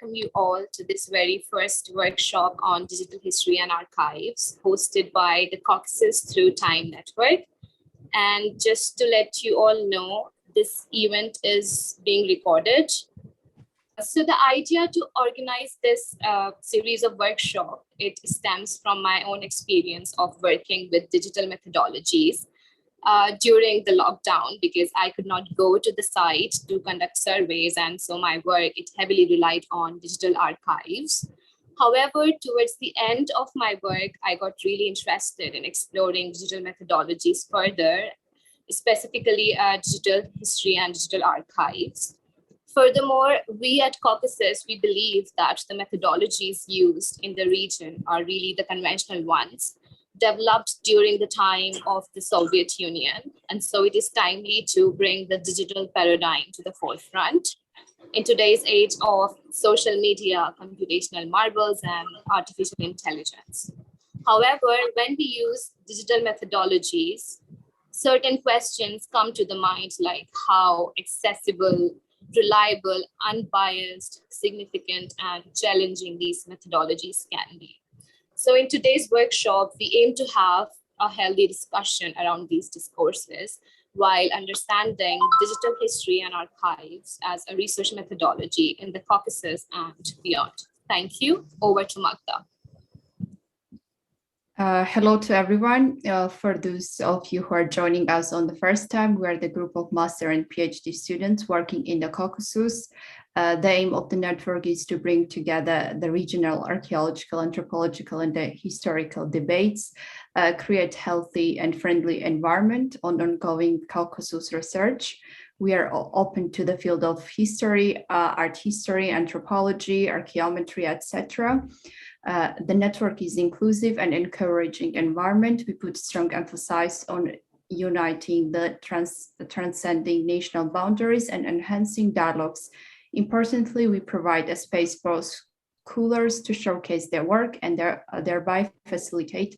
welcome you all to this very first workshop on digital history and archives hosted by the Caucasus Through Time Network. And just to let you all know, this event is being recorded. So the idea to organize this series of workshops, it stems from my own experience of working with digital methodologies during the lockdown, because I could not go to the site to conduct surveys. And so my work, it heavily relied on digital archives. However, towards the end of my work, I got really interested in exploring digital methodologies further, specifically digital history and digital archives. Furthermore, we at Caucasus, we believe that the methodologies used in the region are really the conventional ones, developed during the time of the Soviet Union. And so it is timely to bring the digital paradigm to the forefront in today's age of social media, computational marvels, and artificial intelligence. However, when we use digital methodologies, certain questions come to the mind, like how accessible, reliable, unbiased, significant, and challenging these methodologies can be. So in today's workshop, we aim to have a healthy discussion around these discourses while understanding digital history and archives as a research methodology in the Caucasus and beyond. Thank you. Over to Magda. Hello to everyone. For those of you who are joining us on the first time, we are the group of master and PhD students working in the Caucasus. The aim of the network is to bring together the regional archaeological, anthropological, and the historical debates, create healthy and friendly environment on ongoing Caucasus research. We are open to the field of history, art history, anthropology, archaeometry, etc. The network is inclusive and encouraging environment. We put strong emphasis on uniting the transcending national boundaries and enhancing dialogues. Importantly, we provide a space for scholars to showcase their work and thereby facilitate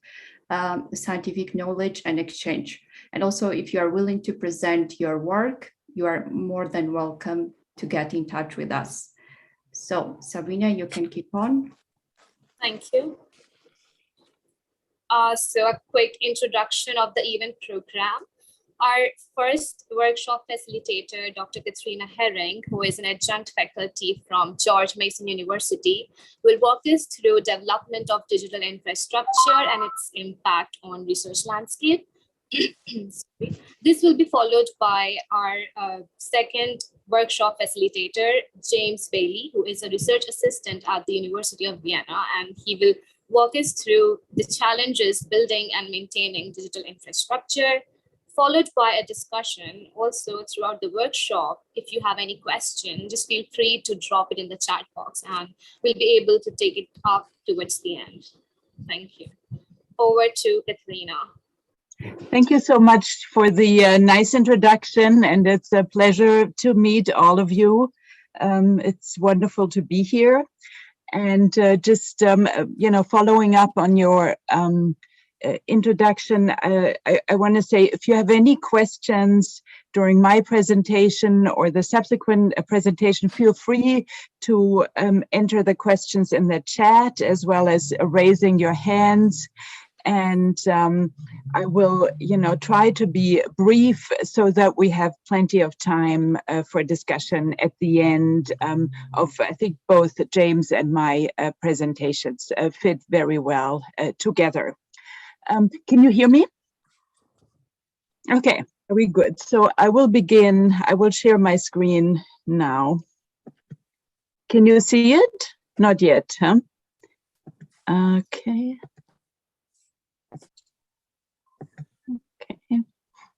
scientific knowledge and exchange. And also, if you are willing to present your work, you are more than welcome to get in touch with us. So, Sabina, you can keep on. Thank you. So a quick introduction of the event program. Our first workshop facilitator, Dr. Katrina Herring, who is an adjunct faculty from George Mason University, will walk us through development of digital infrastructure and its impact on research landscape. This will be followed by our second workshop facilitator, James Bailey, who is a research assistant at the University of Vienna, and he will walk us through the challenges building and maintaining digital infrastructure, followed by a discussion also throughout the workshop. If you have any question, just feel free to drop it in the chat box and we'll be able to take it up towards the end. Thank you. Over to Katrina. Thank you so much for the nice introduction, and it's a pleasure to meet all of you. It's wonderful to be here, and just following up on your introduction, I want to say, if you have any questions during my presentation or the subsequent presentation, feel free to enter the questions in the chat as well as raising your hands. And I will, try to be brief so that we have plenty of time for discussion at the end of, I think, both James and my presentations fit very well together. Can you hear me? Okay, very good. So I will begin. I will share my screen now. Can you see it? Not yet, huh? Okay.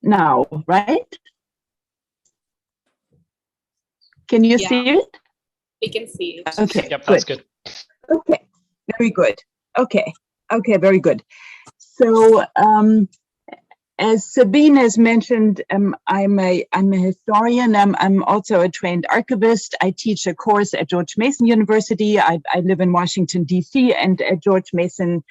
Now, right? Can you see it? We can see it. Okay. Yep, that's good. Okay, very good. Okay, very good. So, as Sabine has mentioned, I'm a historian. I'm also a trained archivist. I teach a course at George Mason University. I live in Washington, D.C., and at George Mason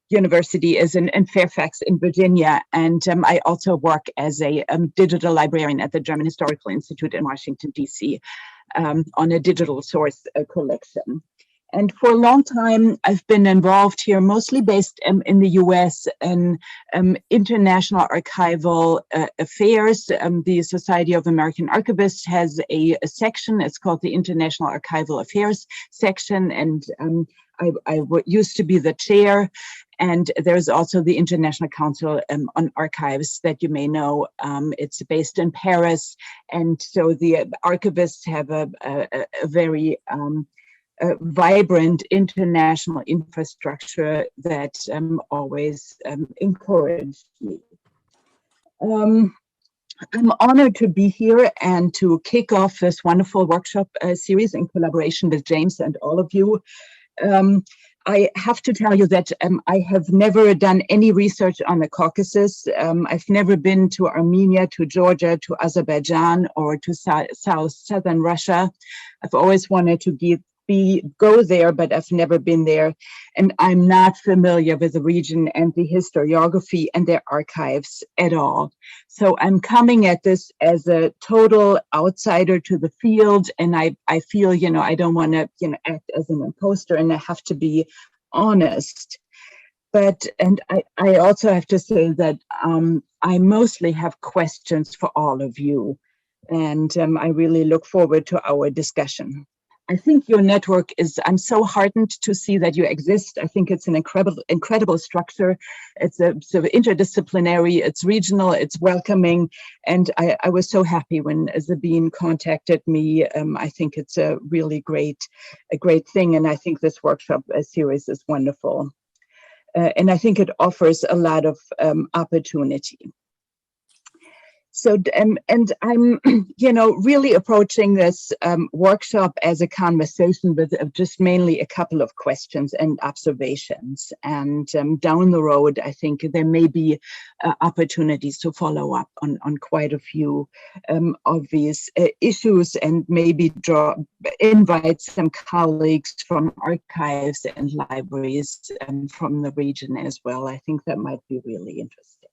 University is in Fairfax in Virginia, and I also work as a digital librarian at the German Historical Institute in Washington, D.C. on a digital source collection. And for a long time, I've been involved here, mostly based in the US, in international archival affairs. The Society of American Archivists has a section. It's called the International Archival Affairs section, and I used to be the chair. And there's also the International Council on Archives that you may know. It's based in Paris, and so the archivists have a very vibrant international infrastructure that always encouraged me. I'm honored to be here and to kick off this wonderful workshop series in collaboration with James and all of you. I have to tell you that I have never done any research on the Caucasus. I've never been to Armenia, to Georgia, to Azerbaijan, or to southern Russia. I've always wanted to go there, but I've never been there. And I'm not familiar with the region and the historiography and their archives at all. So I'm coming at this as a total outsider to the field. And I feel, I don't want to, act as an imposter, and I have to be honest. And I also have to say that I mostly have questions for all of you. And I really look forward to our discussion. I think your network I'm so heartened to see that you exist. I think it's an incredible structure. It's a sort of interdisciplinary, it's regional, it's welcoming. And I was so happy when Sabine contacted me. I think it's a really great thing. And I think this workshop series is wonderful. And I think it offers a lot of opportunity. So, and I'm, really approaching this workshop as a conversation with just mainly a couple of questions and observations. And down the road, I think there may be opportunities to follow up on quite a few of these issues, and maybe invite some colleagues from archives and libraries from the region as well. I think that might be really interesting.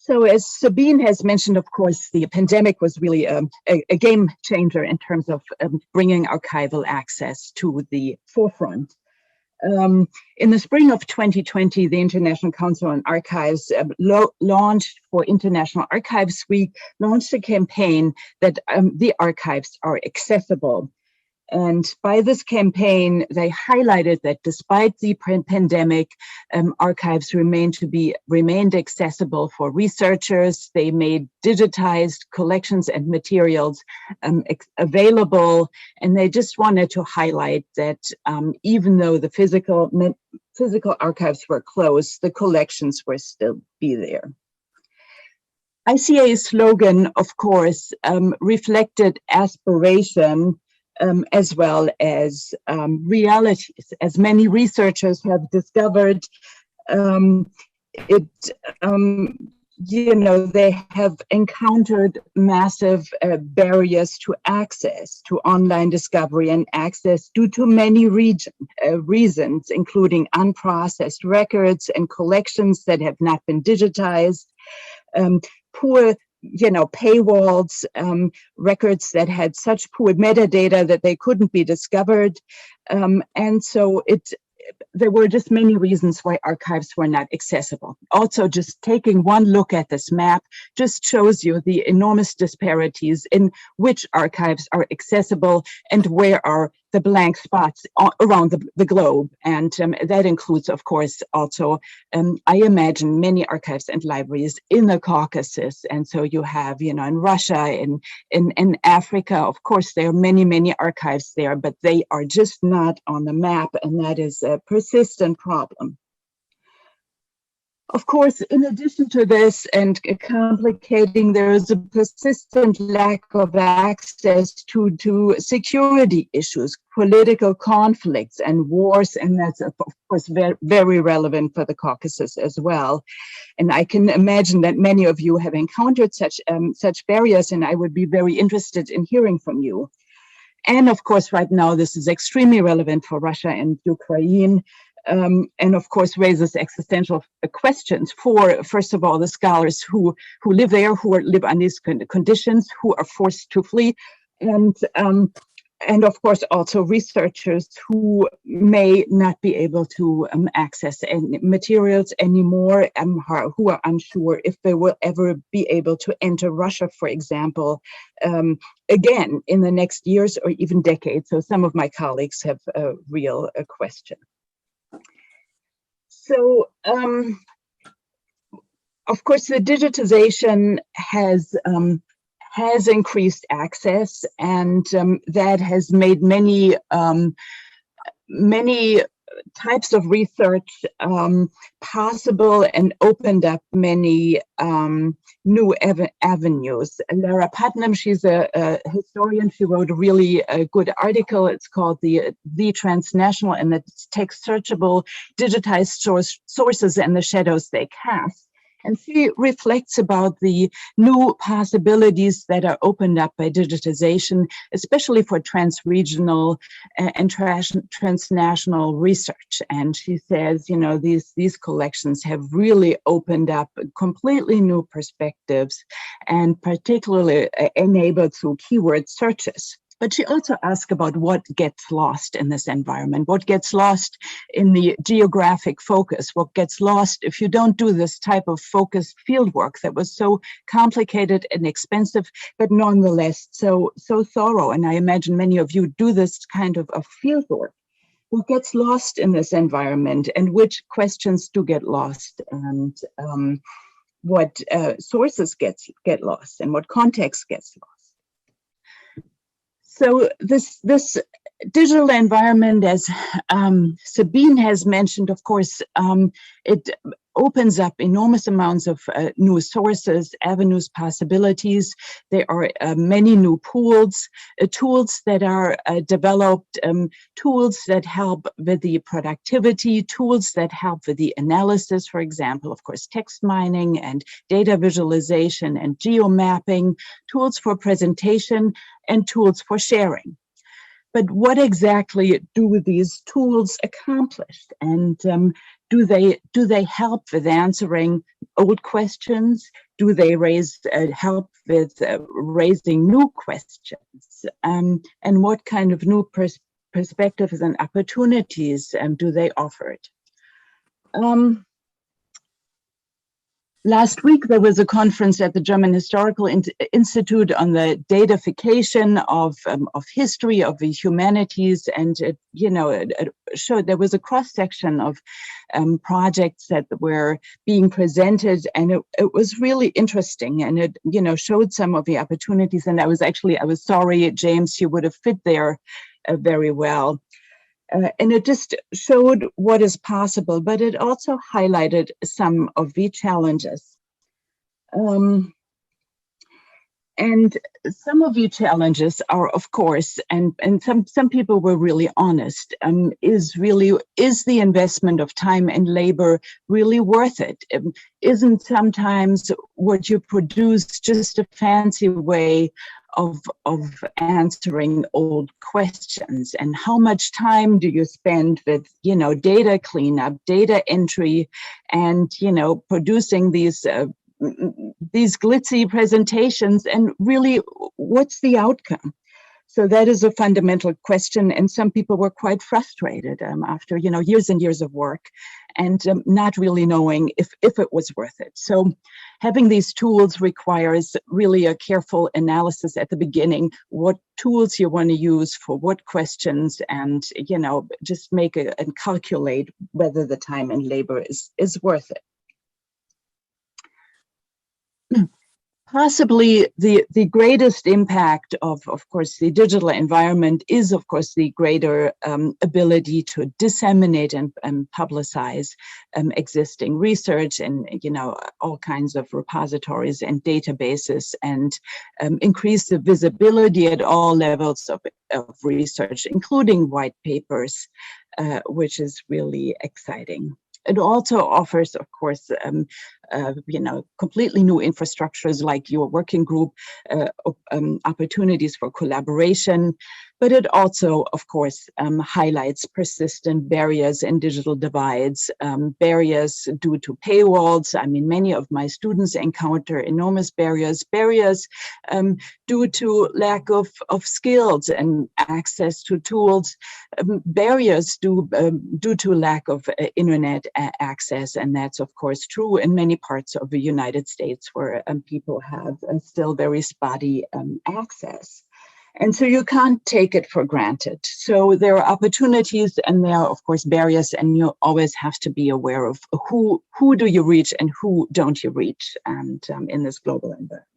So as Sabine has mentioned, of course, the pandemic was really a game changer in terms of bringing archival access to the forefront. In the spring of 2020, the International Council on Archives launched for International Archives Week, launched a campaign that the archives are accessible. And by this campaign, they highlighted that despite the pandemic, archives remained accessible for researchers. They made digitized collections and materials available. And they just wanted to highlight that even though the physical archives were closed, the collections were still be there. ICA's slogan, of course, reflected aspiration as well as realities. As many researchers have discovered, they have encountered massive barriers to access to online discovery and access due to many reasons, including unprocessed records and collections that have not been digitized, poor paywalls, records that had such poor metadata that they couldn't be discovered. And so there were just many reasons why archives were not accessible. Also, just taking one look at this map just shows you the enormous disparities in which archives are accessible and where are the blank spots around the globe. And that includes, of course, also, I imagine, many archives and libraries in the Caucasus. And so you have, in Russia, in Africa, of course, there are many, many archives there, but they are just not on the map. And that is a persistent problem. Of course, in addition to this and complicating, there is a persistent lack of access to security issues, political conflicts and wars, and that's of course very relevant for the Caucasus as well. And I can imagine that many of you have encountered such barriers, and I would be very interested in hearing from you. And of course, right now, this is extremely relevant for Russia and Ukraine. and of course raises existential questions for, first of all, the scholars who live there, who live on these conditions, who are forced to flee, and of course also researchers who may not be able to access any materials anymore, who are unsure if they will ever be able to enter Russia, for example, again in the next years or even decades. So some of my colleagues have a real question. So, of course, the digitization has increased access, and that has made many types of research possible and opened up many new avenues. Lara Putnam, she's a historian. She wrote a really good article. It's called the Transnational and the Text Searchable Digitized Sources and the Shadows They Cast. And she reflects about the new possibilities that are opened up by digitization, especially for transregional and transnational research. And she says, you know, these collections have really opened up completely new perspectives, and particularly enabled through keyword searches. But she also asked about what gets lost in this environment, what gets lost in the geographic focus, what gets lost if you don't do this type of focused fieldwork that was so complicated and expensive, but nonetheless so thorough. And I imagine many of you do this kind of fieldwork. What gets lost in this environment, and which questions do get lost, and what sources get lost, and what context gets lost. So this digital environment, as Sabine has mentioned, of course, it opens up enormous amounts of new sources, avenues, possibilities. There are many new tools that are developed, tools that help with the productivity, tools that help with the analysis, for example, of course, text mining and data visualization and geomapping, tools for presentation, and tools for sharing. But what exactly do these tools accomplish? And do they help with answering old questions? Do they help with raising new questions? And what kind of new perspectives and opportunities do they offer it? Last week, there was a conference at the German Historical Institute on the datafication of history, of the humanities, and it showed there was a cross-section of projects that were being presented, and it was really interesting, and it showed some of the opportunities. And I was sorry, James, you would have fit there very well. And it just showed what is possible, but it also highlighted some of the challenges. And some of the challenges are, of course, and some people were really honest, is the investment of time and labor really worth it? Isn't sometimes what you produce just a fancy way of answering old questions? And how much time do you spend with data cleanup, data entry, and producing these glitzy presentations, and really what's the outcome? So that is a fundamental question, and some people were quite frustrated after years and years of work, and not really knowing if it was worth it. So having these tools requires really a careful analysis at the beginning, what tools you want to use for what questions, and just make and calculate whether the time and labor is worth it. Possibly the greatest impact of course, the digital environment is, of course, the greater ability to disseminate and publicize existing research and, all kinds of repositories and databases, and increase the visibility at all levels of research, including white papers, which is really exciting. It also offers, of course, completely new infrastructures like your working group, opportunities for collaboration. But it also, of course, highlights persistent barriers and digital divides, barriers due to paywalls. I mean, many of my students encounter enormous barriers due to lack of skills and access to tools, barriers due to lack of internet access. And that's, of course, true in many parts of the United States where people have still very spotty access. And so you can't take it for granted. So there are opportunities and there are, of course, barriers, and you always have to be aware of who do you reach and who don't you reach, and in this global environment.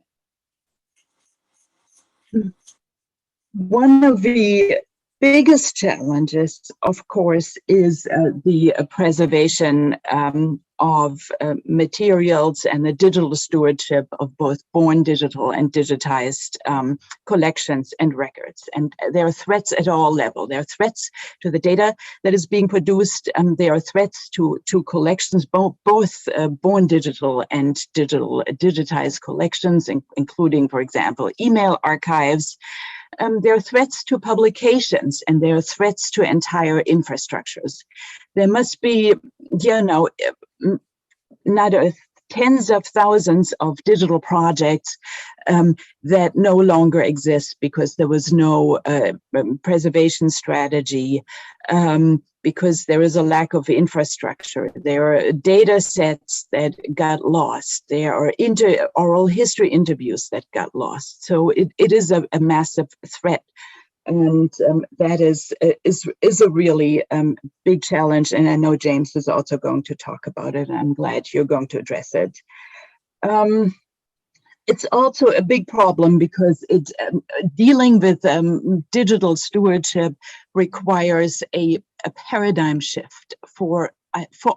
One of the biggest challenges, of course, is the preservation of materials and the digital stewardship of both born digital and digitized collections and records. And there are threats at all levels. There are threats to the data that is being produced, and there are threats to collections, both born digital and digitized collections, including, for example, email archives. There are threats to publications, and there are threats to entire infrastructures. There must be, tens of thousands of digital projects that no longer exist because there was no preservation strategy, because there is a lack of infrastructure. There are data sets that got lost. There are oral history interviews that got lost. So it is a massive threat. And that is a really big challenge. And I know James is also going to talk about it. I'm glad you're going to address it. It's also a big problem because it's dealing with digital stewardship requires a paradigm shift for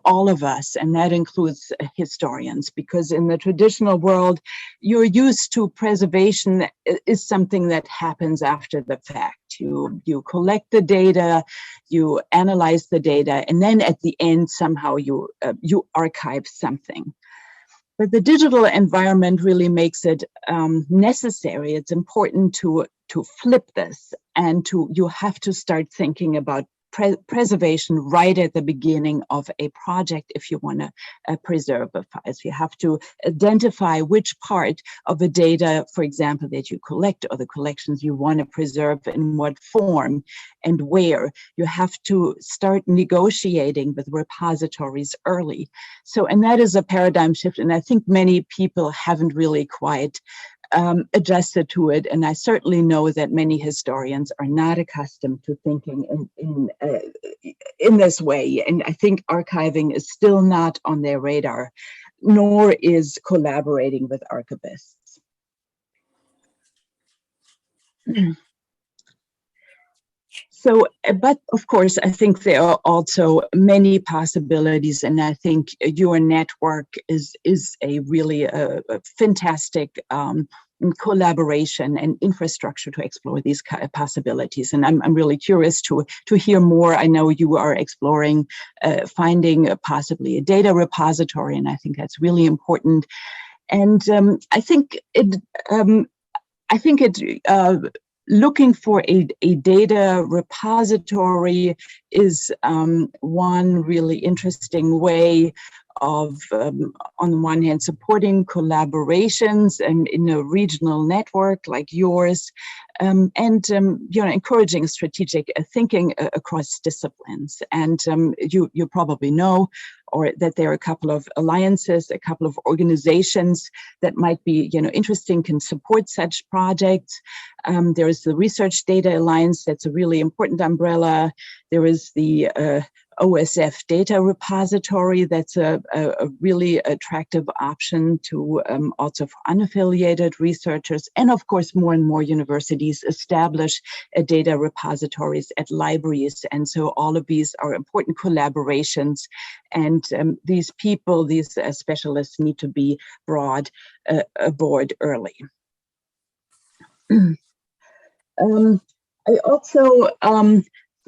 all of us, and that includes historians, because in the traditional world, you're used to preservation is something that happens after the fact. You collect the data, you analyze the data, and then at the end, somehow you archive something. But the digital environment really makes it necessary. It's important to flip this, and you have to start thinking about preservation right at the beginning of a project if you want to preserve the files. You have to identify which part of the data, for example, that you collect or the collections you want to preserve, in what form and where. You have to start negotiating with repositories early. So, and that is a paradigm shift, and I think many people haven't really quite adjusted to it, and I certainly know that many historians are not accustomed to thinking in this way, and I think archiving is still not on their radar, nor is collaborating with archivists. So, but of course, I think there are also many possibilities, and I think your network is a really fantastic collaboration and infrastructure to explore these possibilities. And I'm really curious to hear more. I know you are exploring finding possibly a data repository, and I think that's really important. And I think looking for a data repository is one really interesting way of, on the one hand, supporting collaborations and in a regional network like yours, and encouraging strategic thinking across disciplines. And you probably know, or that there are a couple of alliances, a couple of organizations that might be, interesting, can support such projects. There is the Research Data Alliance, that's a really important umbrella. There is the OSF Data Repository, that's a really attractive option to also for unaffiliated researchers. And of course, more and more universities establish data repositories at libraries. And so all of these are important collaborations. And these people, these specialists need to be brought aboard early. I also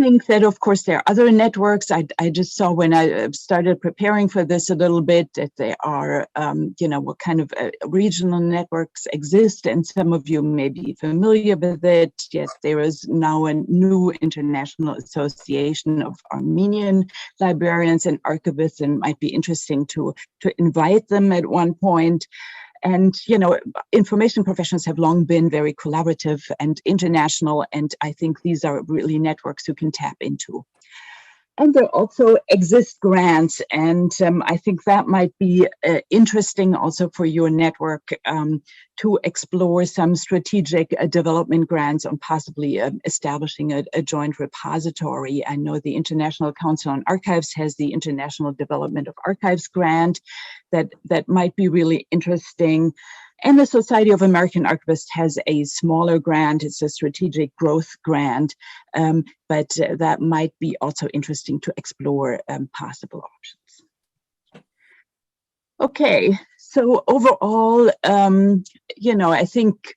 think that, of course, there are other networks. I just saw when I started preparing for this a little bit that there are, what kind of regional networks exist, and some of you may be familiar with it. Yes, there is now a new international association of Armenian librarians and archivists, and it might be interesting to invite them at one point. And, information professionals have long been very collaborative and international, and I think these are really networks you can tap into. And there also exist grants, and I think that might be interesting also for your network to explore some strategic development grants on possibly establishing a joint repository. I know the International Council on Archives has the International Development of Archives grant that might be really interesting. And the Society of American Archivists has a smaller grant. It's a strategic growth grant, but that might be also interesting to explore possible options. Okay, so overall, I think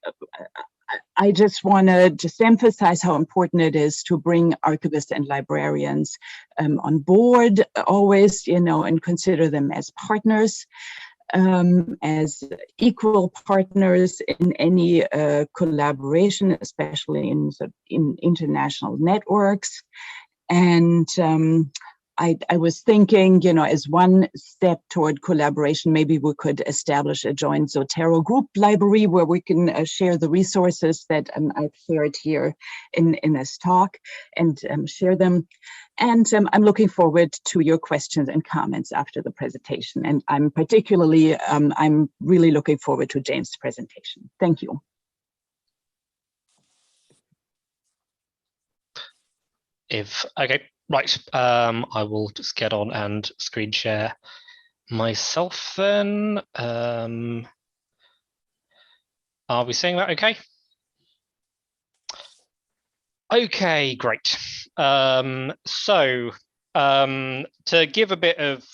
I just want to emphasize how important it is to bring archivists and librarians on board always, and consider them as partners. As equal partners in any collaboration, especially in international networks. And I was thinking, as one step toward collaboration, maybe we could establish a joint Zotero group library where we can share the resources that I've shared here in this talk and share them. And I'm looking forward to your questions and comments after the presentation. And I'm really looking forward to James' presentation. Thank you. Okay, right. I will just get on and screen share myself then. Are we seeing that okay? Okay, great. So to give a bit of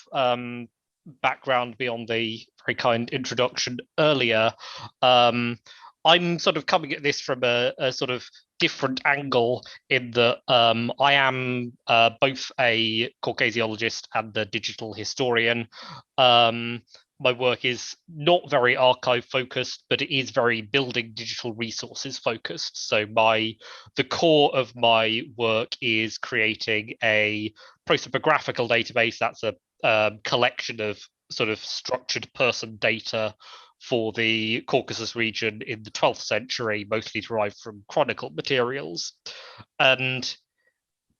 background beyond the very kind introduction earlier, I'm sort of coming at this from a sort of different angle in that I am both a Caucasiologist and a digital historian. My work is not very archive focused, but it is very building digital resources focused. So the core of my work is creating a prosopographical database. That's a collection of sort of structured person data for the Caucasus region in the 12th century, mostly derived from chronicle materials. And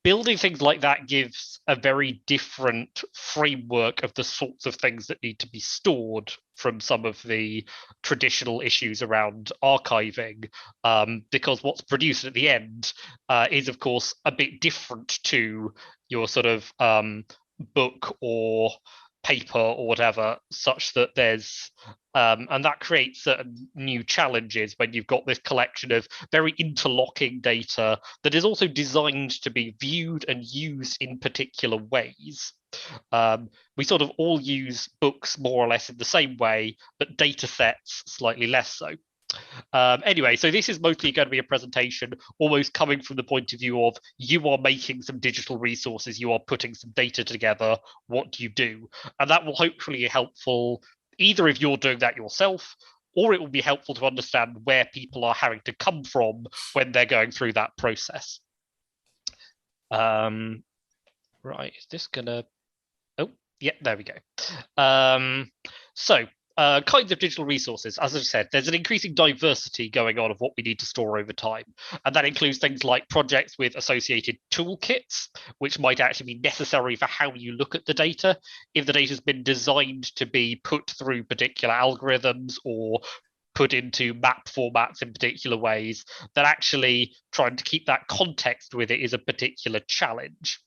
building things like that gives a very different framework of the sorts of things that need to be stored from some of the traditional issues around archiving, because what's produced at the end is, of course, a bit different to your sort of book or paper or whatever, such that there's and that creates certain new challenges when you've got this collection of very interlocking data that is also designed to be viewed and used in particular ways. We sort of all use books more or less in the same way, but data sets slightly less so. Anyway, so this is mostly going to be a presentation almost coming from the point of view of you are making some digital resources, you are putting some data together, what do you do? And that will hopefully be helpful either if you're doing that yourself, or it will be helpful to understand where people are having to come from when they're going through that process. Right, is this gonna, oh, yeah, there we go. Kinds of digital resources. As I said, there's an increasing diversity going on of what we need to store over time. And that includes things like projects with associated toolkits, which might actually be necessary for how you look at the data. If the data has been designed to be put through particular algorithms or put into map formats in particular ways, that actually trying to keep that context with it is a particular challenge.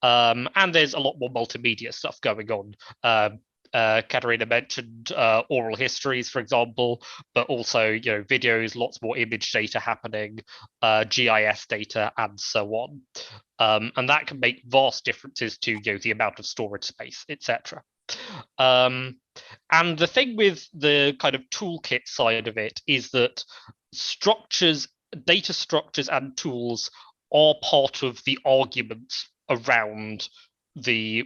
And there's a lot more multimedia stuff going on. Katerina mentioned oral histories, for example, but also videos, lots more image data happening, GIS data, and so on. And that can make vast differences to the amount of storage space, etc. And the thing with the kind of toolkit side of it is that data structures and tools are part of the argument around the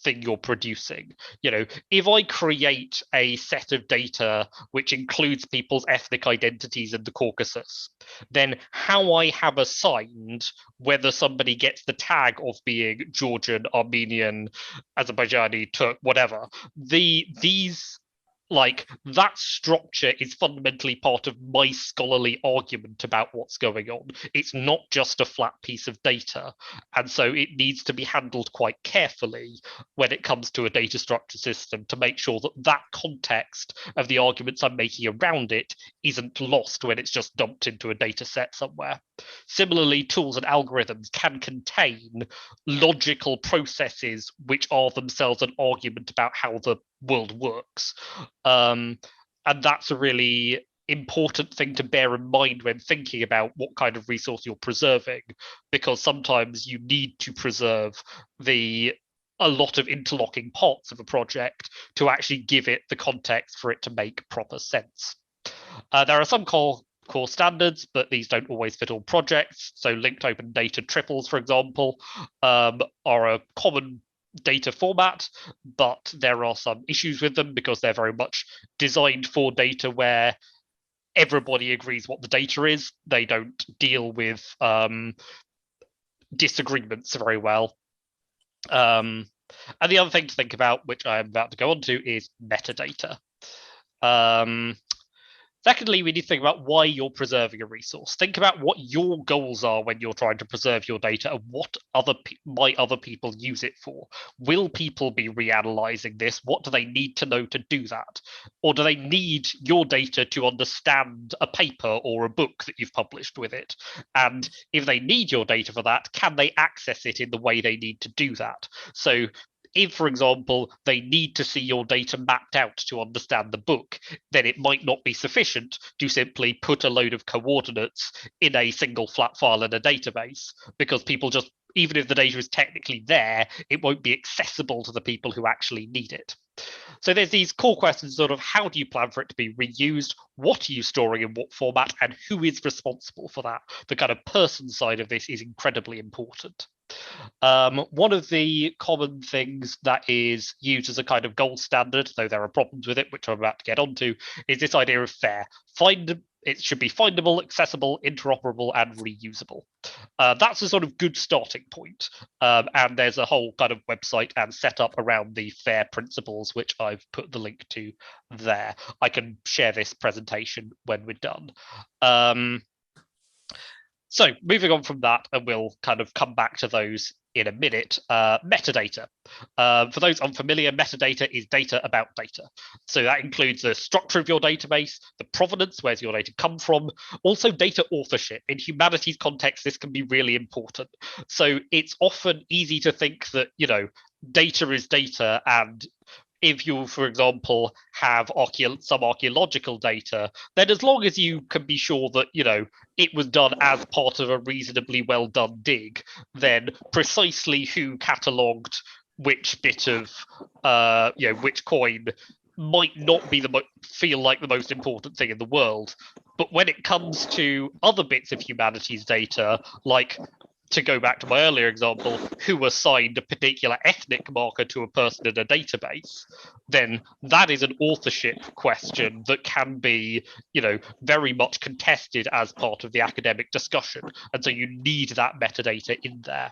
thing you're producing. If I create a set of data which includes people's ethnic identities in the Caucasus, then how I have assigned whether somebody gets the tag of being Georgian, Armenian, Azerbaijani, Turk, whatever, that structure is fundamentally part of my scholarly argument about what's going on. It's not just a flat piece of data. And so it needs to be handled quite carefully when it comes to a data structure system to make sure that that context of the arguments I'm making around it isn't lost when it's just dumped into a data set somewhere. Similarly, tools and algorithms can contain logical processes which are themselves an argument about how the world works. And that's a really important thing to bear in mind when thinking about what kind of resource you're preserving, because sometimes you need to preserve a lot of interlocking parts of a project to actually give it the context for it to make proper sense. There are some core standards, but these don't always fit all projects. So linked open data triples, for example, are a common data format, but there are some issues with them because they're very much designed for data where everybody agrees what the data is. They don't deal with disagreements very well. And the other thing to think about, which I'm about to go on to, is metadata. Secondly, we need to think about why you're preserving a resource. Think about what your goals are when you're trying to preserve your data and what might other people use it for. Will people be reanalyzing this? What do they need to know to do that? Or do they need your data to understand a paper or a book that you've published with it? And if they need your data for that, can they access it in the way they need to do that? So if, for example, they need to see your data mapped out to understand the book, then it might not be sufficient to simply put a load of coordinates in a single flat file in a database, because people just, even if the data is technically there, it won't be accessible to the people who actually need it. So there's these core questions, sort of how do you plan for it to be reused? What are you storing in what format? And who is responsible for that? The kind of person side of this is incredibly important. One of the common things that is used as a kind of gold standard, though there are problems with it, which I'm about to get onto, is this idea of FAIR. It should be findable, accessible, interoperable, and reusable. That's a sort of good starting point. And there's a whole kind of website and setup around the FAIR principles, which I've put the link to there. I can share this presentation when we're done. So moving on from that, and we'll kind of come back to those in a minute, metadata. For those unfamiliar, metadata is data about data. So that includes the structure of your database, the provenance, where's your data come from, also data authorship. In humanities context, this can be really important. So it's often easy to think that, data is data, and if you, for example, have some archaeological data, then as long as you can be sure that, it was done as part of a reasonably well done dig, then precisely who catalogued which bit of, which coin might not be feel like the most important thing in the world. But when it comes to other bits of humanities data, like, to go back to my earlier example, who assigned a particular ethnic marker to a person in a database, then that is an authorship question that can be, very much contested as part of the academic discussion. And so you need that metadata in there.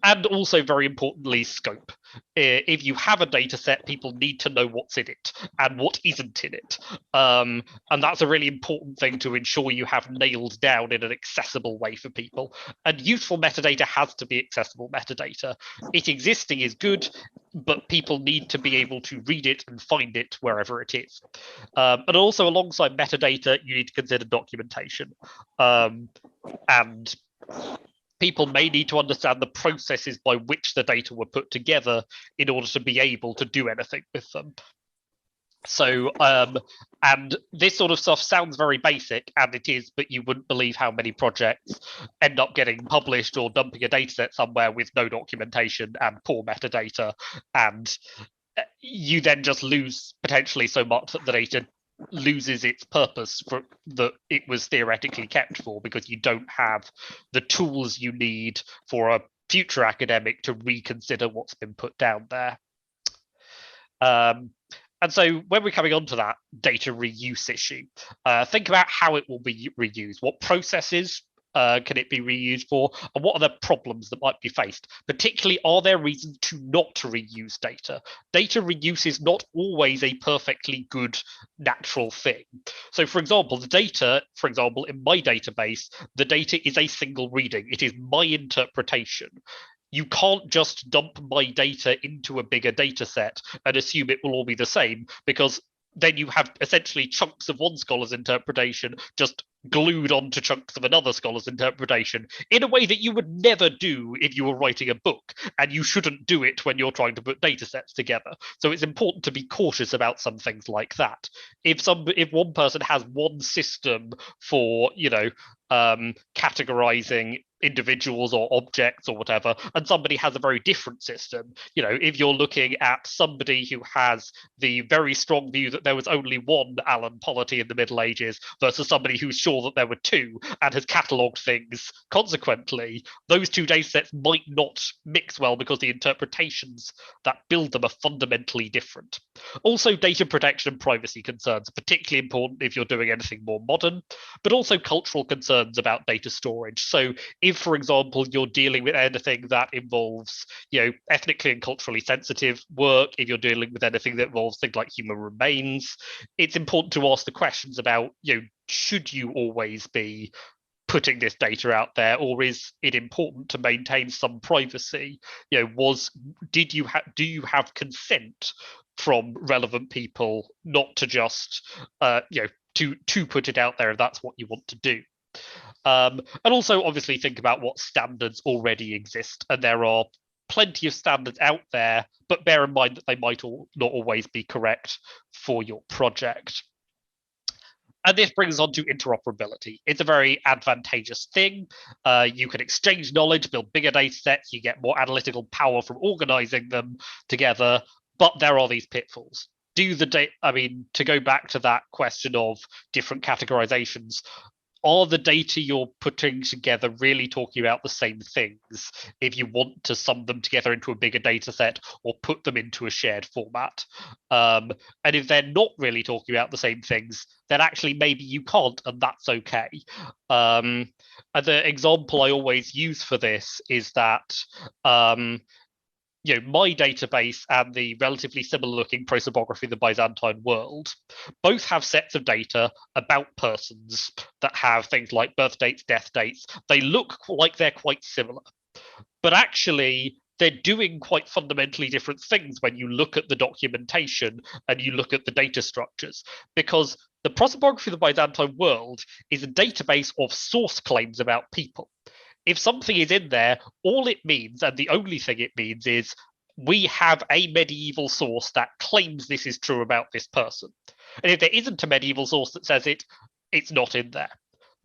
And also, very importantly, scope. If you have a data set, people need to know what's in it and what isn't in it. And that's a really important thing to ensure you have nailed down in an accessible way for people. And useful metadata has to be accessible metadata. It existing is good, but people need to be able to read it and find it wherever it is. And also, alongside metadata, you need to consider documentation. And people may need to understand the processes by which the data were put together in order to be able to do anything with them. So, and this sort of stuff sounds very basic, and it is, but you wouldn't believe how many projects end up getting published or dumping a data set somewhere with no documentation and poor metadata, and you then just lose potentially so much that the data loses its purpose for that it was theoretically kept for, because you don't have the tools you need for a future academic to reconsider what's been put down there. And so when we're coming on to that data reuse issue, think about how it will be reused, what processes can it be reused for, and what are the problems that might be faced? Particularly, are there reasons to not reuse data? Data reuse is not always a perfectly good natural thing. So for example, the data, for example, in my database, the data is a single reading. It is my interpretation. You can't just dump my data into a bigger data set and assume it will all be the same, because then you have essentially chunks of one scholar's interpretation just glued onto chunks of another scholar's interpretation in a way that you would never do if you were writing a book, and you shouldn't do it when you're trying to put data sets together. So it's important to be cautious about some things like that. If one person has one system for, categorizing individuals or objects or whatever, and somebody has a very different system, if you're looking at somebody who has the very strong view that there was only one Alan Polity in the Middle Ages versus somebody who's sure that there were two and has catalogued things consequently, those two data sets might not mix well because the interpretations that build them are fundamentally different. Also, data protection and privacy concerns are particularly important if you're doing anything more modern, but also cultural concerns about data storage. So if, for example, you're dealing with anything that involves, ethnically and culturally sensitive work, if you're dealing with anything that involves things like human remains, it's important to ask the questions about, should you always be putting this data out there, or is it important to maintain some privacy? Do you have consent from relevant people not to just to put it out there if that's what you want to do? And also obviously think about what standards already exist, and there are plenty of standards out there, but bear in mind that they might not always be correct for your project. And this brings us on to interoperability. It's a very advantageous thing. You can exchange knowledge, build bigger data sets, you get more analytical power from organizing them together, but there are these pitfalls. To go back to that question of different categorizations, are the data you're putting together really talking about the same things if you want to sum them together into a bigger data set or put them into a shared format? And if they're not really talking about the same things, then actually maybe you can't, and that's okay. And the example I always use for this is that my database and the relatively similar looking prosopography of the Byzantine world both have sets of data about persons that have things like birth dates, death dates. They look like they're quite similar, but actually they're doing quite fundamentally different things when you look at the documentation and you look at the data structures, because the prosopography of the Byzantine world is a database of source claims about people. If something is in there, all it means, and the only thing it means, is we have a medieval source that claims this is true about this person. And if there isn't a medieval source that says it, it's not in there.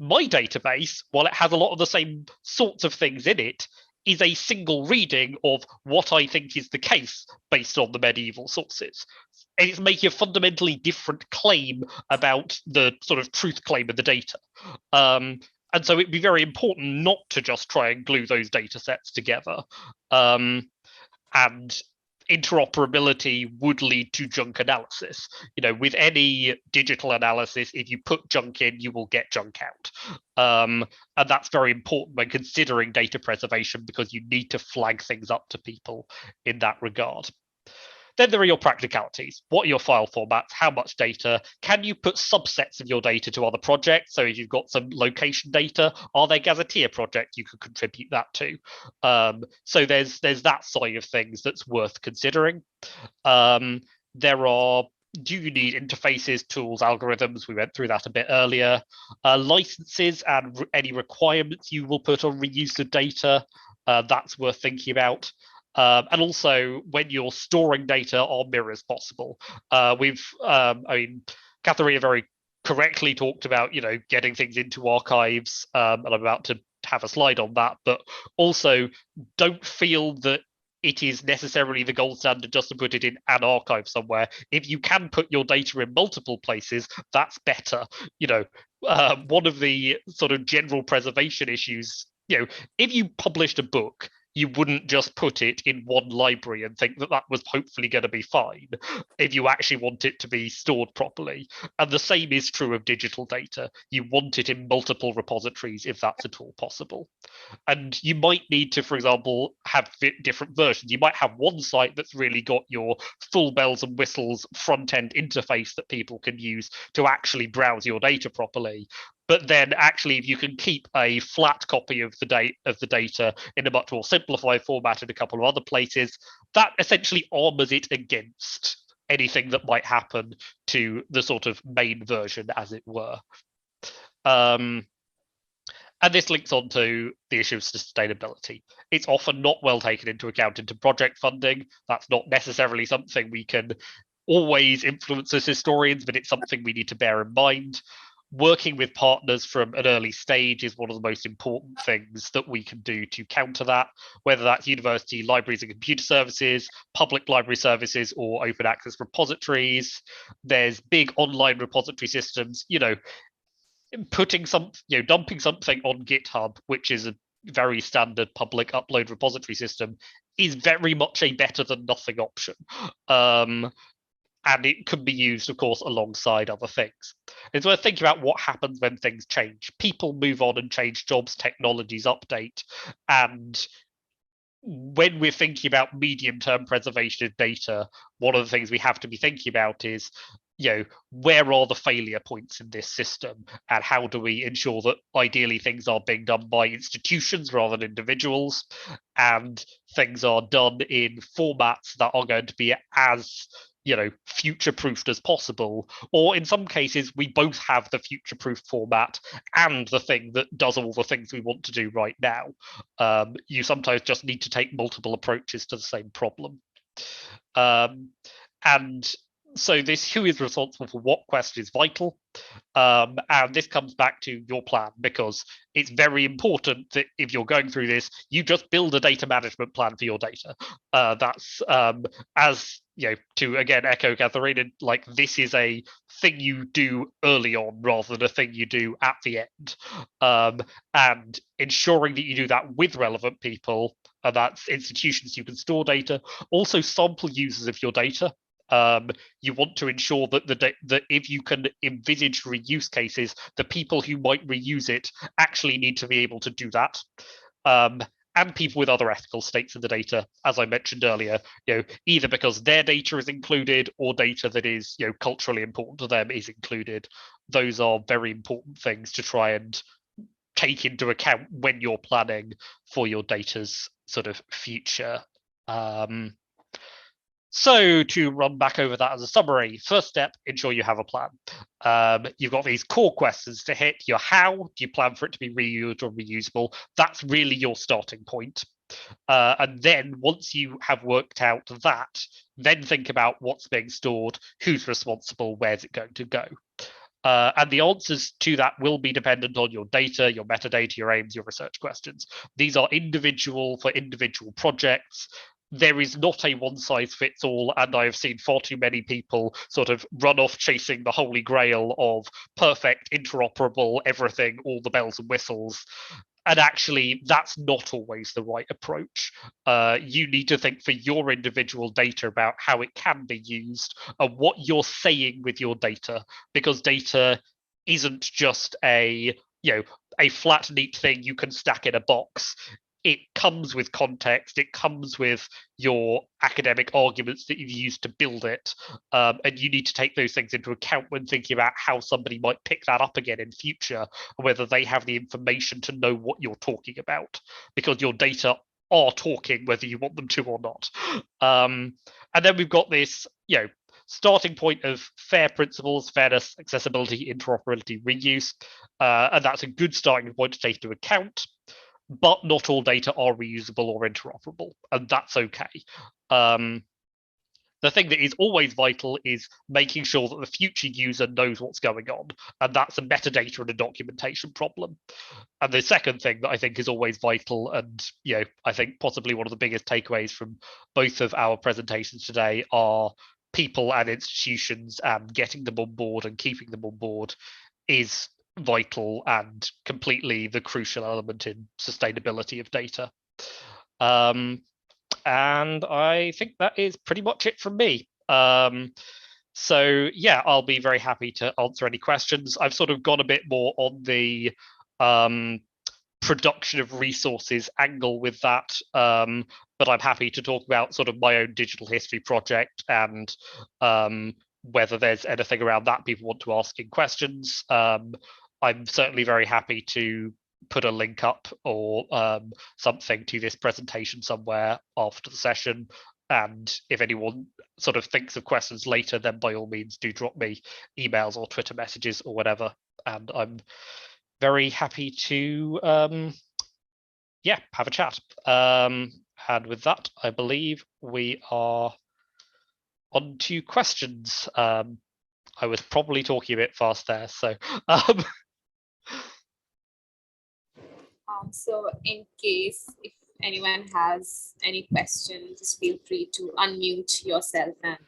My database, while it has a lot of the same sorts of things in it, is a single reading of what I think is the case based on the medieval sources. And it's making a fundamentally different claim about the sort of truth claim of the data. And so it'd be very important not to just try and glue those data sets together. And interoperability would lead to junk analysis. With any digital analysis, if you put junk in, you will get junk out. And that's very important when considering data preservation, because you need to flag things up to people in that regard. Then there are your practicalities. What are your file formats? How much data? Can you put subsets of your data to other projects? So if you've got some location data, are there gazetteer projects you could contribute that to? So there's that side of things that's worth considering. Do you need interfaces, tools, algorithms? We went through that a bit earlier. Licenses and any requirements you will put on reuse of data, that's worth thinking about. And also, when you're storing data, are mirrors possible? Katharina very correctly talked about, getting things into archives, and I'm about to have a slide on that, but also don't feel that it is necessarily the gold standard just to put it in an archive somewhere. If you can put your data in multiple places, that's better. One of the sort of general preservation issues, if you published a book, you wouldn't just put it in one library and think that that was hopefully going to be fine if you actually want it to be stored properly. And the same is true of digital data. You want it in multiple repositories if that's at all possible. And you might need to, for example, have different versions. You might have one site that's really got your full bells and whistles front-end interface that people can use to actually browse your data properly. But then actually, if you can keep a flat copy of the data in a much more simplified format in a couple of other places, that essentially armors it against anything that might happen to the sort of main version, as it were. And this links on to the issue of sustainability. It's often not well taken into account into project funding. That's not necessarily something we can always influence as historians, but it's something we need to bear in mind. Working with partners from an early stage is one of the most important things that we can do to counter that, whether that's university libraries and computer services, public library services, or open access repositories. There's big online repository systems, dumping something on GitHub, which is a very standard public upload repository system, is very much a better than nothing option. And it can be used, of course, alongside other things. It's worth thinking about what happens when things change. People move on and change jobs, technologies update. And when we're thinking about medium-term preservation of data, one of the things we have to be thinking about is, where are the failure points in this system? And how do we ensure that ideally things are being done by institutions rather than individuals? And things are done in formats that are going to be as future-proofed as possible, or in some cases we both have the future-proof format and the thing that does all the things we want to do right now. You sometimes just need to take multiple approaches to the same problem. And so this who is responsible for what question is vital. And this comes back to your plan, because it's very important that if you're going through this, you just build a data management plan for your data. That's to again echo Katharina, like this is a thing you do early on rather than a thing you do at the end. And ensuring that you do that with relevant people, and that's institutions you can store data, also sample users of your data. You want to ensure that that if you can envisage reuse cases, the people who might reuse it actually need to be able to do that. And people with other ethical stakes in the data, as I mentioned earlier, either because their data is included or data that is culturally important to them is included. Those are very important things to try and take into account when you're planning for your data's sort of future. So to run back over that as a summary, first step, ensure you have a plan. You've got these core questions to hit. Your how, do you plan for it to be reused or reusable? That's really your starting point. And then once you have worked out that, then think about what's being stored, who's responsible, where's it going to go? And the answers to that will be dependent on your data, your metadata, your aims, your research questions. These are individual for individual projects. There is not a one size fits all, and I have seen far too many people sort of run off chasing the holy grail of perfect, interoperable, everything, all the bells and whistles. And actually, that's not always the right approach. You need to think for your individual data about how it can be used and what you're saying with your data, because data isn't just a flat, neat thing you can stack in a box. It comes with context, it comes with your academic arguments that you've used to build it. And you need to take those things into account when thinking about how somebody might pick that up again in future, or whether they have the information to know what you're talking about, because your data are talking whether you want them to or not. And then we've got this, starting point of FAIR principles, fairness, accessibility, interoperability, reuse. And that's a good starting point to take into account. But not all data are reusable or interoperable, and that's okay. The thing that is always vital is making sure that the future user knows what's going on, and that's a metadata and a documentation problem. And the second thing that I think is always vital, and I think possibly one of the biggest takeaways from both of our presentations today, are people and institutions, and getting them on board and keeping them on board is vital and completely the crucial element in sustainability of data. And I think that is pretty much it from me. So yeah, I'll be very happy to answer any questions. I've sort of gone a bit more on the production of resources angle with that, but I'm happy to talk about sort of my own digital history project, and whether there's anything around that people want to ask in questions. I'm certainly very happy to put a link up or something to this presentation somewhere after the session. And if anyone sort of thinks of questions later, then by all means do drop me emails or Twitter messages or whatever. And I'm very happy to have a chat. And with that, I believe we are on to questions. I was probably talking a bit fast there, so so in case if anyone has any questions, just feel free to unmute yourself and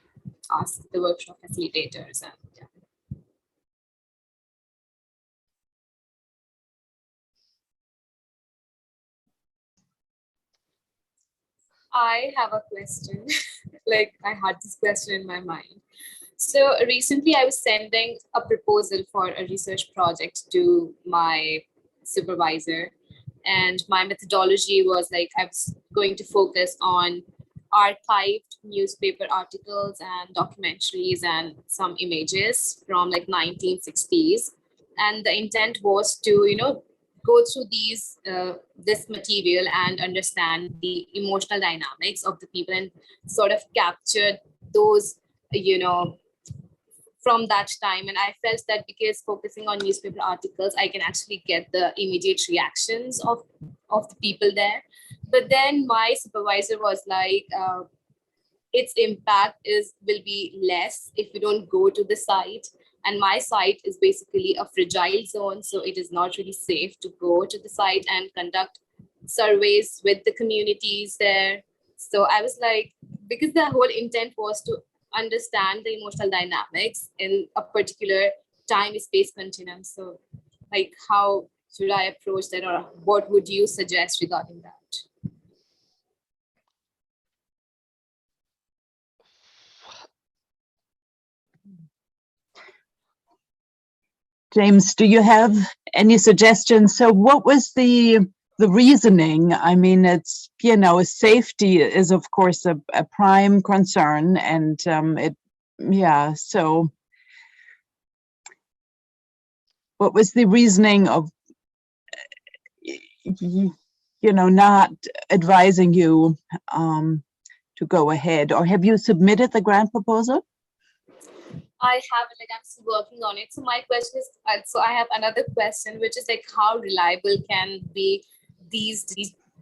ask the workshop facilitators. And I have a question. Like, I had this question in my mind. So recently I was sending a proposal for a research project to my supervisor, and my methodology was like, I was going to focus on archived newspaper articles and documentaries and some images from like 1960s. And the intent was to, go through this material and understand the emotional dynamics of the people and sort of capture those, from that time. And I felt that because focusing on newspaper articles, I can actually get the immediate reactions of the people there. But then my supervisor was like, its impact will be less if you don't go to the site. And my site is basically a fragile zone, so it is not really safe to go to the site and conduct surveys with the communities there. So I was like, because the whole intent was to understand the emotional dynamics in a particular time space continuum. So like, how should I approach that, or what would you suggest regarding that? James, do you have any suggestions? So what was the reasoning? I mean, it's, safety is of course a prime concern, and so what was the reasoning of, not advising you to go ahead? Or have you submitted the grant proposal? I have, like, I'm still working on it. So my question is, so I have another question, which is like, how reliable can be these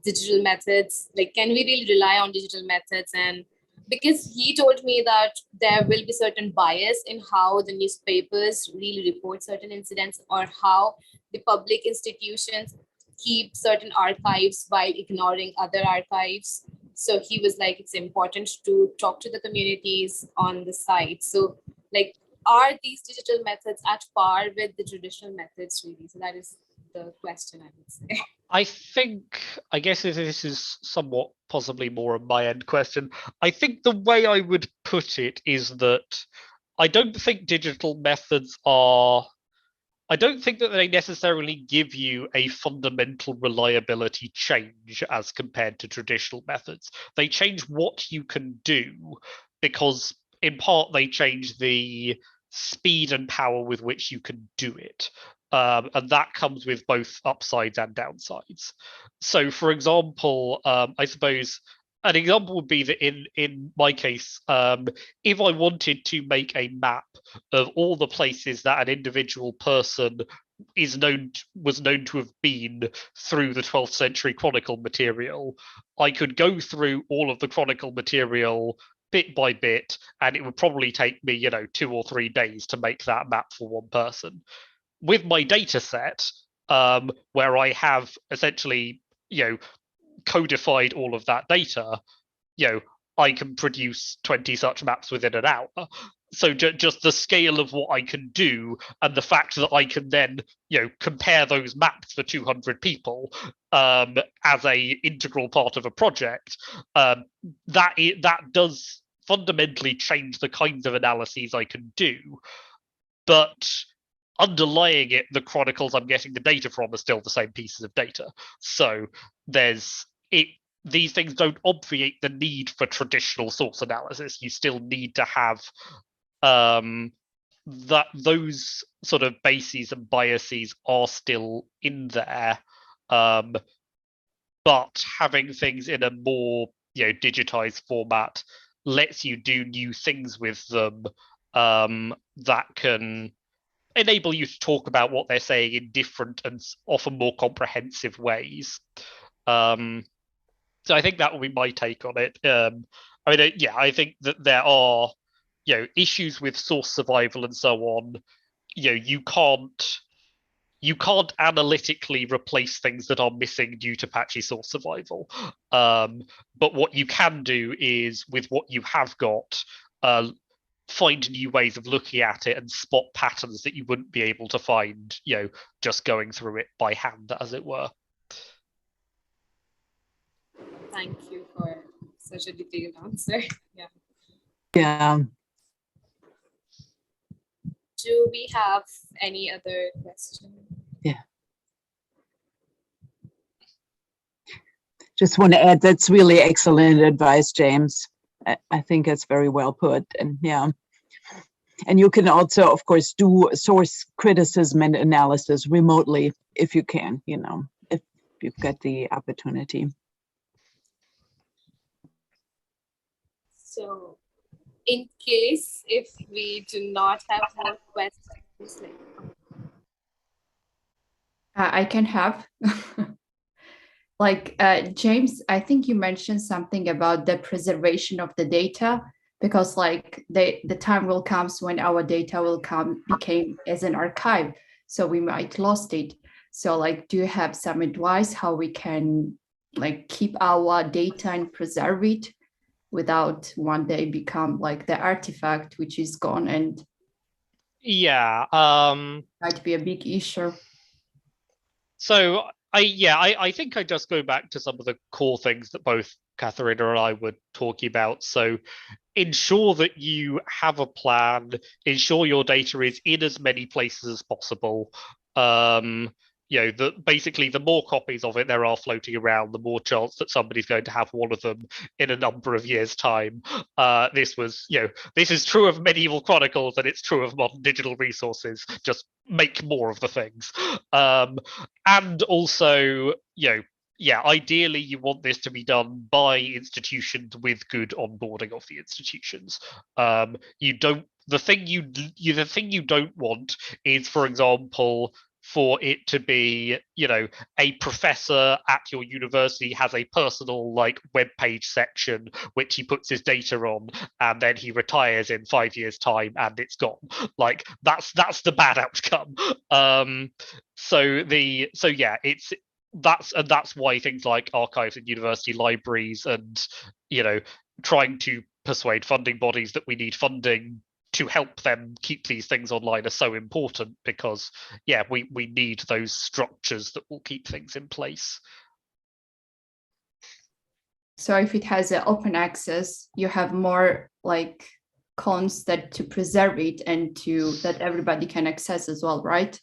digital methods? Like, can we really rely on digital methods? And because he told me that there will be certain bias in how the newspapers really report certain incidents, or how the public institutions keep certain archives while ignoring other archives. So he was like, it's important to talk to the communities on the site. So like, are these digital methods at par with the traditional methods really? So that is the question, I would say. I guess this is somewhat possibly more a my end question. I think the way I would put it is that I don't think digital methods I don't think that they necessarily give you a fundamental reliability change as compared to traditional methods. They change what you can do, because in part they change the speed and power with which you can do it. And that comes with both upsides and downsides. So for example, I suppose an example would be that in my case, if I wanted to make a map of all the places that an individual person was known to have been through the 12th century chronicle material, I could go through all of the chronicle material bit by bit, and it would probably take me, 2 or 3 days to make that map for one person. With my data set, where I have essentially, codified all of that data, I can produce 20 such maps within an hour. So just the scale of what I can do, and the fact that I can then, compare those maps for 200 people as a integral part of a project, that does fundamentally change the kinds of analyses I can do. But underlying it, the chronicles I'm getting the data from are still the same pieces of data. So these things don't obviate the need for traditional source analysis. You still need to have those sort of bases and biases are still in there, but having things in a more digitized format lets you do new things with them that can enable you to talk about what they're saying in different and often more comprehensive ways. So I think that will be my take on it. I think that there are, issues with source survival and so on. You can't analytically replace things that are missing due to patchy source survival. But what you can do is, with what you have got, find new ways of looking at it and spot patterns that you wouldn't be able to find, just going through it by hand, as it were. Thank you for such a detailed answer. Yeah. Yeah. Do we have any other questions? Yeah. Just want to add, that's really excellent advice, James. I think it's very well put. And yeah. And you can also, of course, do source criticism and analysis remotely if you can, if you've got the opportunity. So in case if we do not have more questions, I can have. James, I think you mentioned something about the preservation of the data, because the time will come when our data will became as an archive, so we might lost it. So do you have some advice how we can keep our data and preserve it without one day become the artifact which is gone and might be a big issue? So I think I just go back to some of the core things that both Katharina and I were talking about. So ensure that you have a plan, ensure your data is in as many places as possible. Basically the more copies of it there are floating around, the more chance that somebody's going to have one of them in a number of years' time. This is true of medieval chronicles, and it's true of modern digital resources. Just make more of the things. And also, ideally you want this to be done by institutions with good onboarding of the institutions. The thing you don't want is, for example, for it to be, a professor at your university has a personal web page section which he puts his data on, and then he retires in 5 years' time and it's gone. That's the bad outcome. That's why things like archives and university libraries and trying to persuade funding bodies that we need funding to help them keep these things online are so important, because we need those structures that will keep things in place. So if it has an open access, you have more cons that to preserve it and that everybody can access as well, right?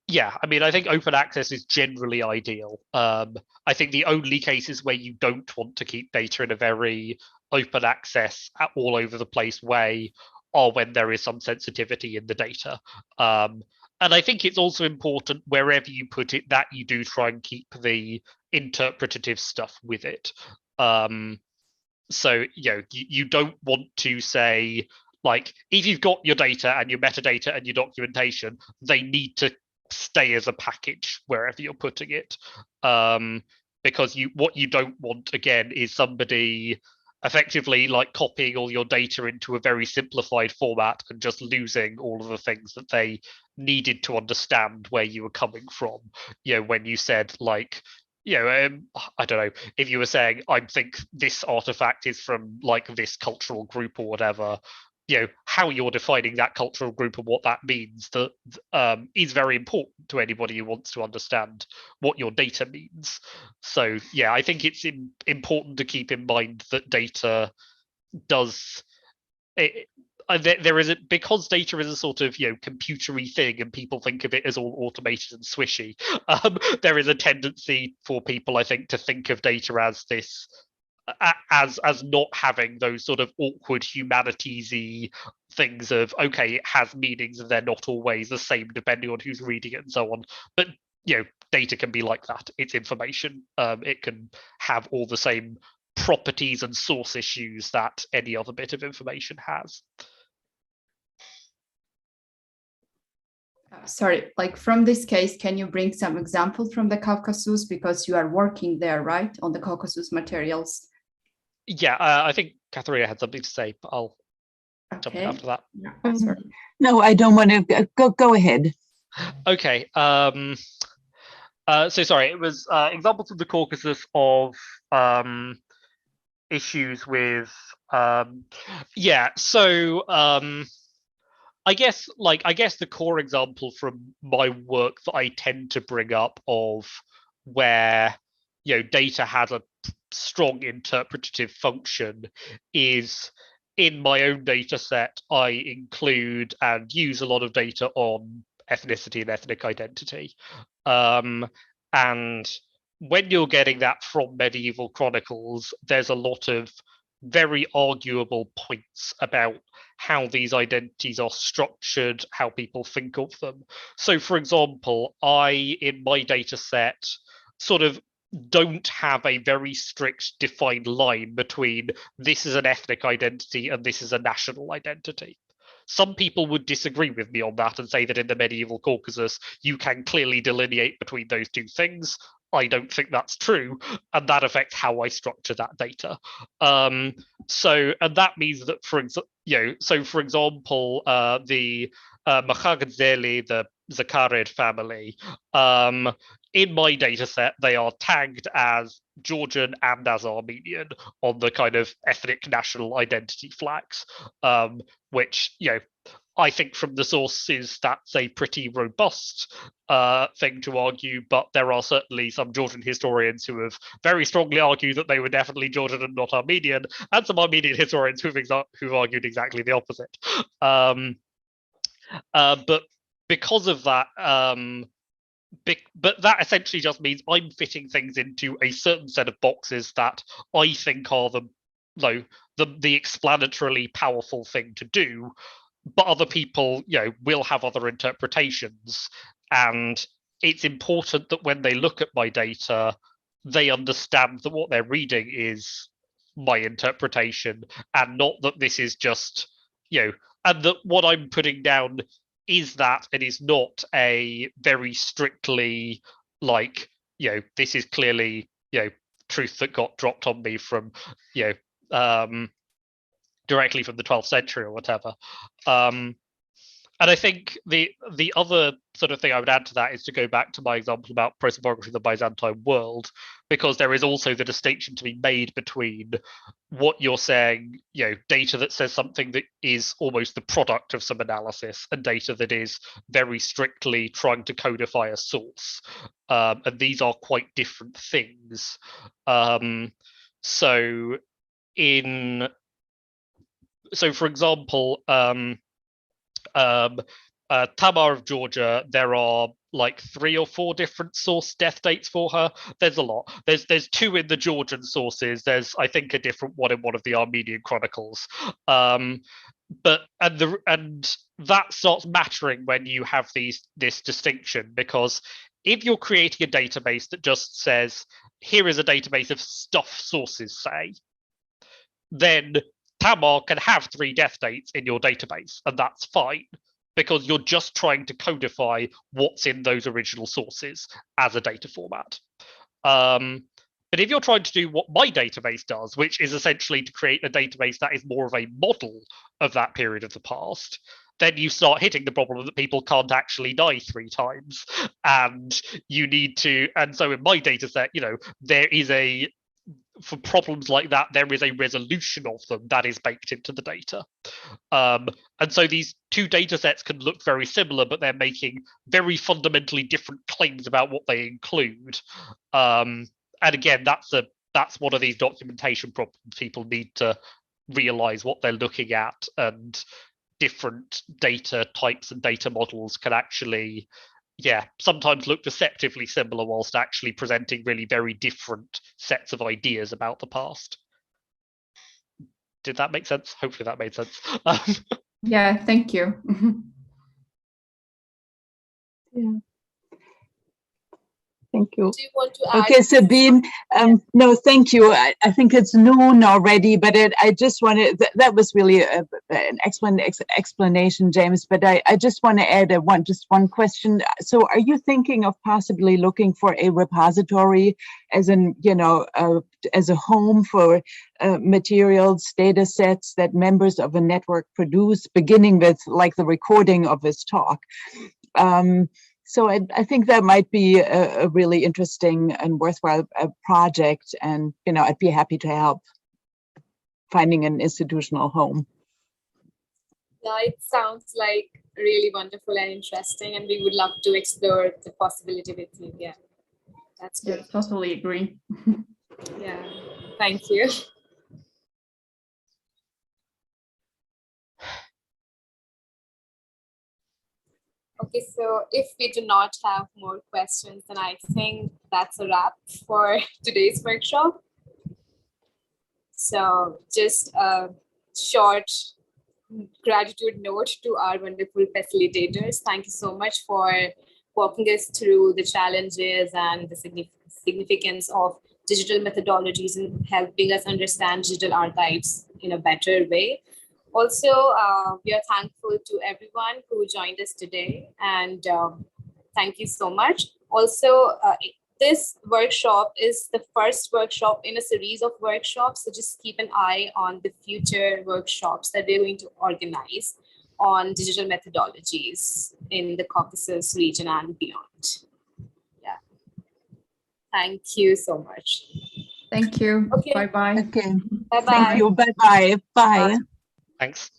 Yeah, I think open access is generally ideal. I think the only cases where you don't want to keep data in a very open access all over the place way are when there is some sensitivity in the data. And I think it's also important wherever you put it that you do try and keep the interpretative stuff with it. So you don't want to say, if you've got your data and your metadata and your documentation, they need to stay as a package wherever you're putting it, because what you don't want again is somebody effectively like copying all your data into a very simplified format and just losing all of the things that they needed to understand where you were coming from. When you said like, I don't know, if you were saying, I think this artifact is from like this cultural group or whatever, how you're defining that cultural group and what that means that is very important to anybody who wants to understand what your data means. So yeah, I think it's important to keep in mind that data does there is because data is a sort of computery thing and people think of it as all automated and swishy. There is a tendency for people, I think, to think of data as this as not having those sort of awkward humanities-y things of, okay, it has meanings and they're not always the same depending on who's reading it and so on. But data can be like that. It's information. It can have all the same properties and source issues that any other bit of information has. Sorry, like from this case, can you bring some examples from the Caucasus, because you are working there, right, on the Caucasus materials? Yeah, I think Katharina had something to say, but I'll jump in after that. No, I don't want to go ahead. Okay. So sorry, it was examples of the Caucasus of issues with so I guess the core example from my work that I tend to bring up of where data has a strong interpretative function is in my own data set. I include and use a lot of data on ethnicity and ethnic identity, and when you're getting that from medieval chronicles, there's a lot of very arguable points about how these identities are structured, how people think of them. So, for example, I, in my data set, sort of don't have a very strict defined line between this is an ethnic identity and this is a national identity. Some people would disagree with me on that and say that in the medieval Caucasus, you can clearly delineate between those two things. I don't think that's true, and that affects how I structure that data. And that means that, for example, the Mahagadzeli, the Zakharid family, in my data set, they are tagged as Georgian and as Armenian on the kind of ethnic national identity flags, which, I think from the sources, that's a pretty robust thing to argue, but there are certainly some Georgian historians who have very strongly argued that they were definitely Georgian and not Armenian, and some Armenian historians who've argued exactly the opposite. But because of that, but that essentially just means I'm fitting things into a certain set of boxes that I think are the explanatorily powerful thing to do, but other people, will have other interpretations. And it's important that when they look at my data, they understand that what they're reading is my interpretation and not that this is just, and that what I'm putting down is that it is not a very strictly like, this is clearly, truth that got dropped on me from, directly from the 12th century or whatever. And I think the other sort of thing I would add to that is to go back to my example about prosopography of the Byzantine world, because there is also the distinction to be made between what you're saying, data that says something that is almost the product of some analysis and data that is very strictly trying to codify a source. And these are quite different things. So for example, Tamar of Georgia, there are like 3 or 4 different source death dates for her. There's a lot. There's 2 in the Georgian sources. There's, I think, a different one in one of the Armenian chronicles. But that starts mattering when you have this distinction, because if you're creating a database that just says, here is a database of stuff sources say, then Tamar can have 3 death dates in your database, and that's fine, because you're just trying to codify what's in those original sources as a data format. But if you're trying to do what my database does, which is essentially to create a database that is more of a model of that period of the past, then you start hitting the problem that people can't actually die 3 times. And you need to, and so in my data set, there is for problems like that, there is a resolution of them that is baked into the data. And so these 2 data sets can look very similar, but they're making very fundamentally different claims about what they include. And again, that's one of these documentation problems. People need to realize what they're looking at, and different data types and data models can actually, sometimes look deceptively similar whilst actually presenting really very different sets of ideas about the past. Did that make sense? Hopefully that made sense. Yeah, thank you. Yeah. Thank you. Do you want to add? Okay, Sabine, no, thank you. I think it's noon already, but I just wanted, that was really an excellent explanation, James, but I just want to add one question. So are you thinking of possibly looking for a repository as as a home for materials, data sets that members of a network produce, beginning with like the recording of this talk? So I think that might be a really interesting and worthwhile project, and I'd be happy to help finding an institutional home. Yeah, it sounds like really wonderful and interesting, and we would love to explore the possibility with you. Yeah, that's Yeah, great. totally agree. Yeah, thank you. Okay, so if we do not have more questions, then I think that's a wrap for today's workshop. So just a short gratitude note to our wonderful facilitators. Thank you so much for walking us through the challenges and the significance of digital methodologies and helping us understand digital archives in a better way. Also, we are thankful to everyone who joined us today, and thank you so much. Also, this workshop is the first workshop in a series of workshops, so just keep an eye on the future workshops that we're going to organize on digital methodologies in the Caucasus region and beyond. Yeah. Thank you so much. Thank you. Okay. Bye-bye. Okay. Bye-bye. Thank you. Bye-bye. Bye. Thanks.